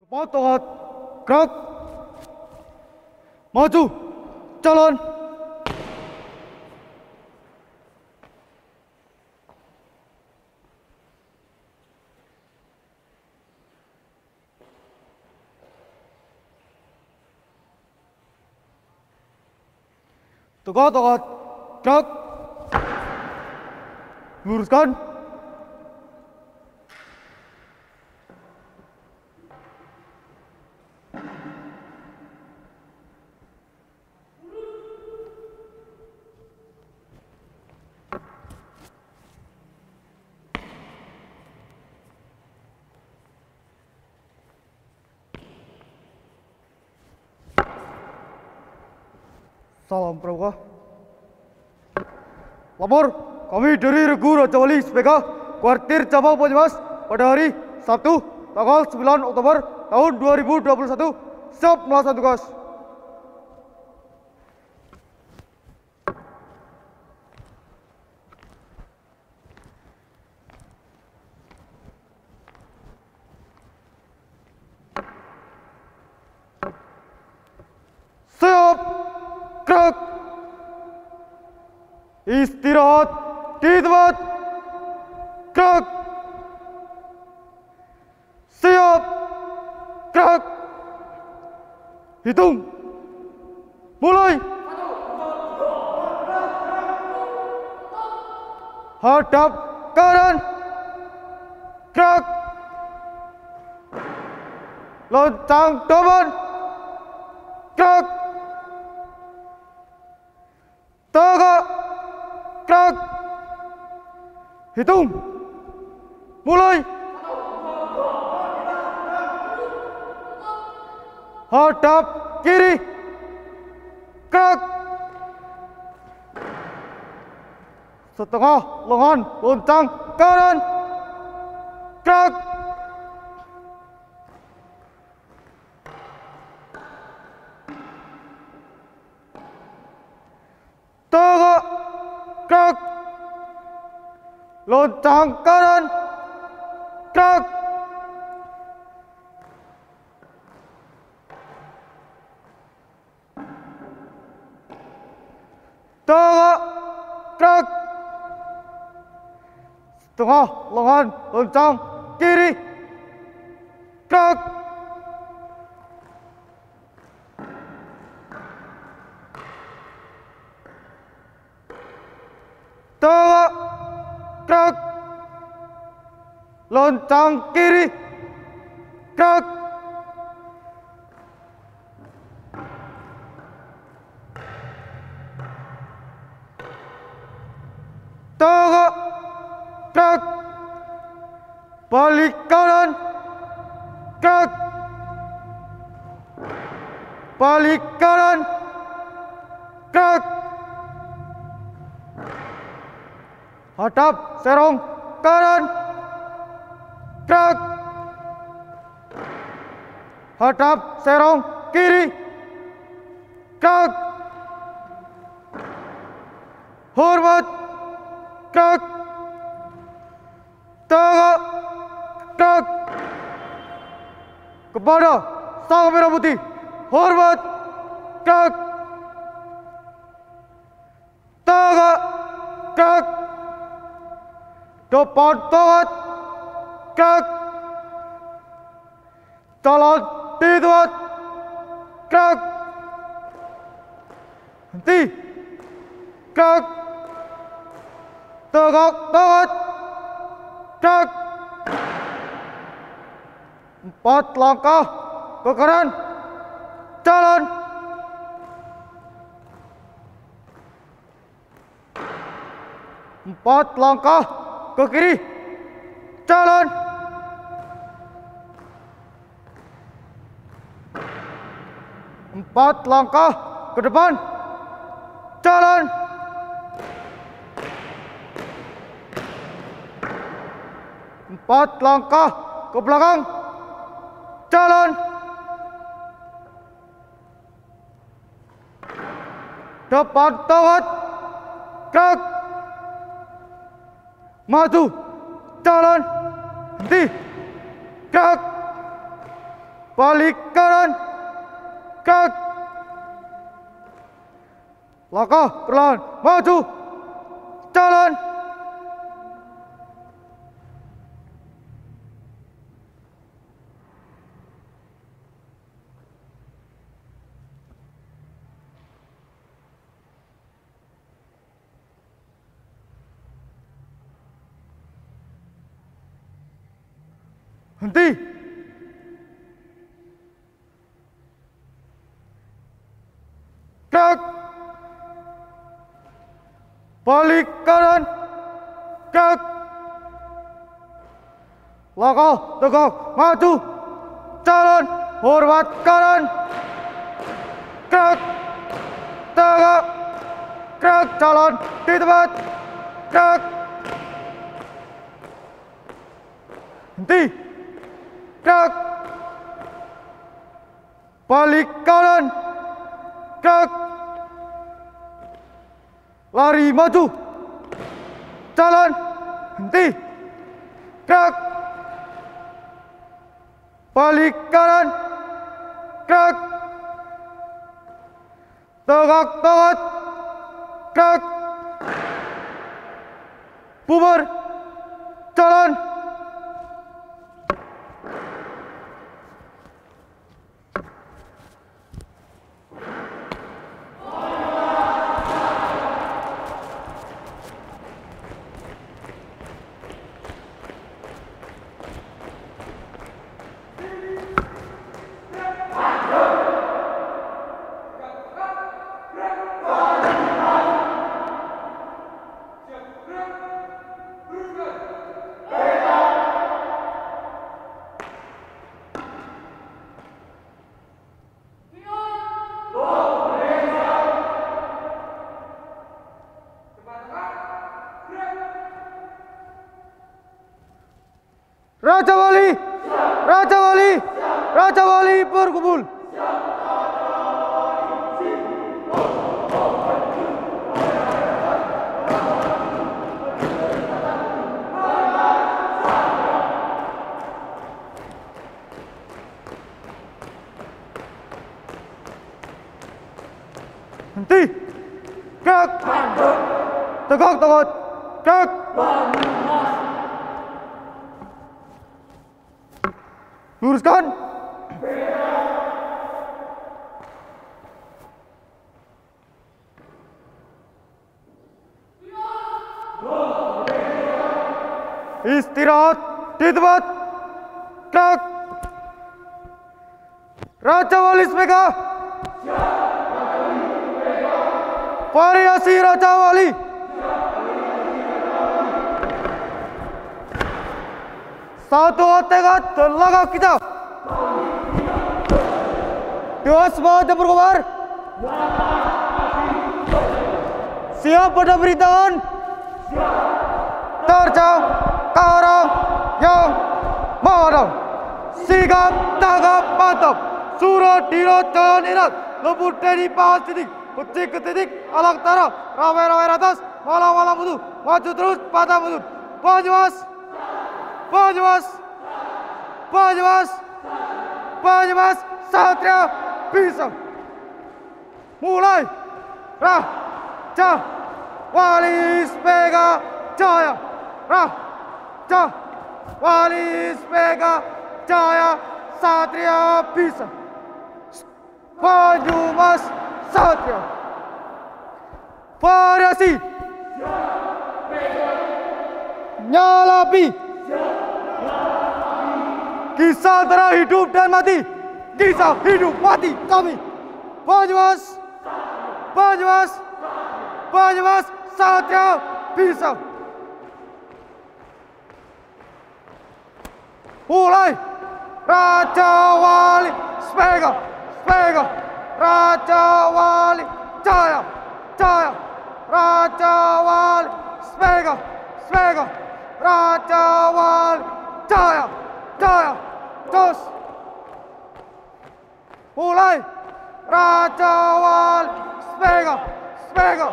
Motor, gerak, maju, jalan. Tegak, gerak, luruskan. Salam Pramuka. Lapor, kami dari Regu Raja Wali SPK, Kuartir Cabang Banyumas pada hari Sabtu, tanggal 9 Oktober tahun 2021, siap melaksanakan tugas. Siap, gerak. Istirahat di tempat. Gerak. Siap, gerak. Hitung. Mulai. Hadap kanan. Gerak. Loncang depan. Gerak. Tegak. Gerak. Hitung. Mulai. Hadap kiri. Gerak. Setengah lengan loncang kanan. Gerak. Tegak. Gerak. Loncang kanan. Gerak. Tegak. Gerak. Setengah lengan loncang kiri. Gerak. Tegak. Gerak. Loncang kiri. Gerak. Tegak. Gerak. Balik kanan. Gerak. Balik kanan. Gerak. Hadap serong kanan. Gerak. Hadap serong kiri. Gerak. Hormat. Gerak. Tegak. Gerak. Kepada Sang Merah Putih. Hormat. Gerak. Tegak. Gerak. Depan tokat. Gerak. Jalan di tempat. Gerak. Henti. Gerak. Tegak tokat. Gerak. 4 langkah ke kanan. Jalan. 4 langkah ke kiri. Jalan. 4 langkah ke depan. Jalan. 4 langkah ke belakang. Jalan. Depan tokat. Gerak. Maju. Jalan. Henti. Gerak. balik kanan, gerak, langkah perlahan, maju, jalan. Henti. Gerak. Balik kanan. Gerak. Langkah tegak maju. Jalan. Hormat kanan. Gerak. Tegak. Gerak jalan di tempat. Gerak. Henti. Gerak. Balik kanan. Gerak. Lari maju. Jalan. Henti. Gerak. Balik kanan. Gerak. Tegak tegak. Gerak. Bubar. Jalan. Raja Wali, Raja Wali, Raja Wali berkumpul. Henti, gerak, tegak tegak, gerak. Luruskan. Istirahat di tempat. Gerak. Raja Wali Speka. Variasi Raja Wali. Satu tekad dan langkah kita. Dewas semangat dan berkobar. Siap pada pemerintahan. Terjang ke arah yang mana. Sigap tanggap mantap. Surat dirot jalan irat. Lembut dari pahal titik. Kucing ke titik. Alang taraf. Ramai-ramai atas. Malam-malam butuh. Maju terus patah butuh. Maju mas. Maju mas. Maju mas. Maju mas. Satria bisa. Mulai. Raja Wali Speka Jaya. Raja Wali Speka Jaya. Satria bisa. Maju mas. Satria. Variasi. Nyala api. Kisah antara hidup dan mati. Kisah hidup mati kami. Banyumas. Banyumas. Banyumas. Satria bisa. Mulai. Raja Wali Speka. Speka. Raja Wali Jaya. Jaya. Raja Wali Speka. Speka. Raja Wali Jaya. Jaya. Terus. Mulai. Raja Wali Speka. Speka.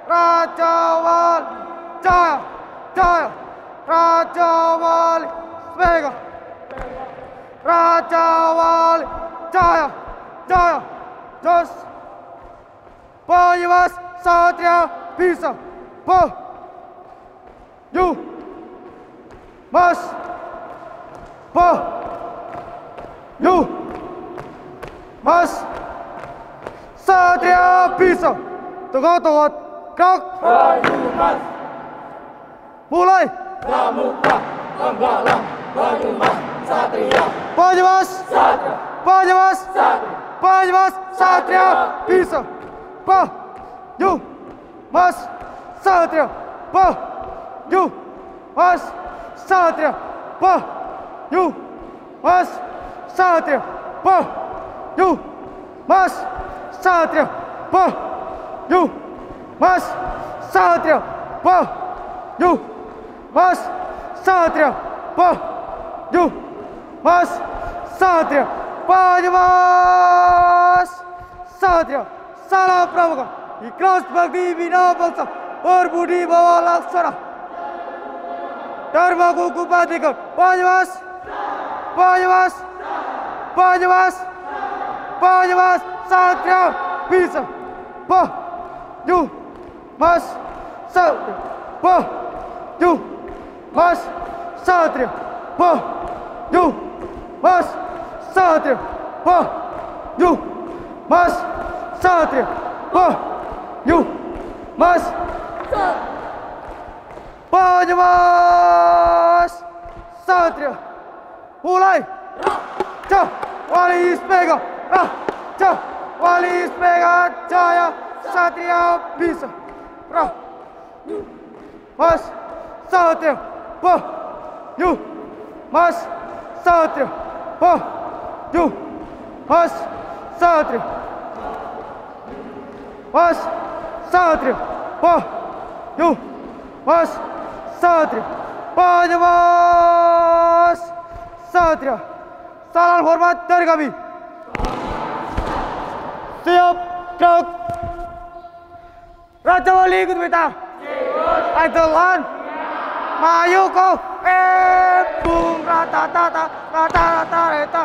Raja Wali Jaya. Jaya. Raja Wali Speka. Raja Wali Jaya Jaya Jos Banyumas Satria bisa Mas Mas Satria bisa Tegot gerak Banyumas mulai Pramuka Penggalang Banyumas Satria Banyumas Satria Banyumas Satria Banyumas Satria bisa Banyumas Satria Banyumas Satria Banyumas Satria Banyumas Satria Banyumas Satria Banyumas Satria Banyumas Satria Banyumas Satria Salam Pramuka ikhlas bakti bina bangsa berbudi bawa laksana Dharma kuku patikan Banyumas Banyumas Banyumas Banyumas Satria bisa Banyumas Satria Banyumas Satria Banyumas Satria Banyumas Satria Banyumas Banyumas Satria mulai Raja Wali Spega Raja Wali Spega Jaya Satria bisa Banyumas Satria Banyumas Satria Banyumas Satria Mas Satria Banyumas Satria Banyumas Satria salam hormat dari kami siap gerak Raja Wali ikut peta Aidolan maju kau bung rata tata reta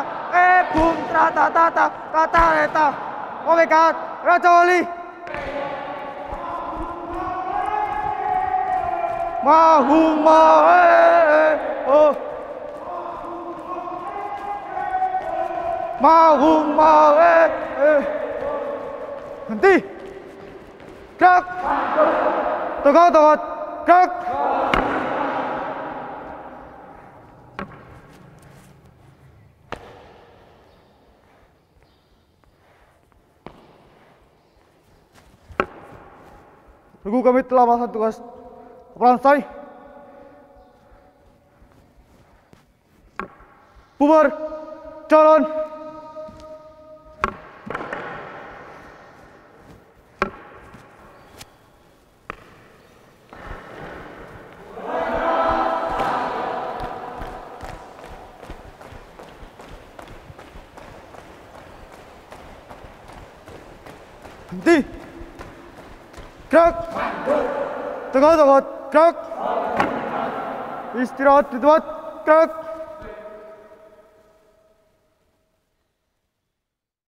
bung rata tata reta Omegat Raja Wali Mahuma oh Mahuma henti gerak tegot gerak Regu kami telah melaksanakan tugas kepala selesai. Bubar, jalan. Henti. Gerak. Tengah, gerak. Istirahat di tempat, gerak.